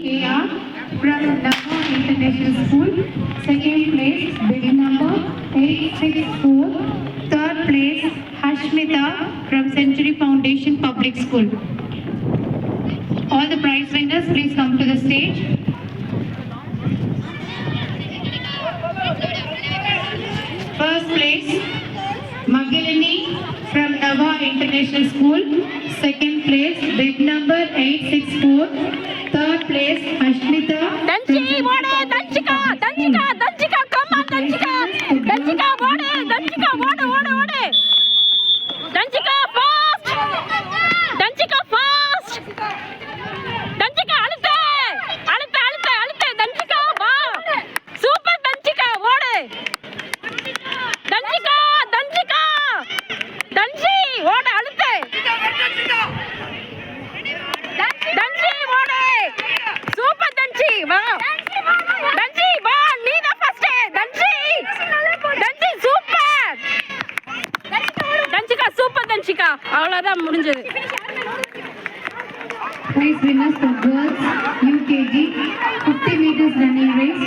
KR from Nava International School. Second place, bid number 864. Third place, Hashmita from Century Foundation Public School. All the prize winners, please come to the stage. First place, Magilini from Nava International School. Second place, bid number 864. Third place, Ashmita. Danchi, come on, Danchika, Danchika, fast! Danchika, alite, Danchika, ba! Super Danchika, Danchi, alite! Super Danchi, wow! Danchi, ba! Need a first aid, Danchi, super! Danchika, super Danchika, அவ்வளவுதான் முடிஞ்சது. Prize winners for girls UKG 50 meters running race.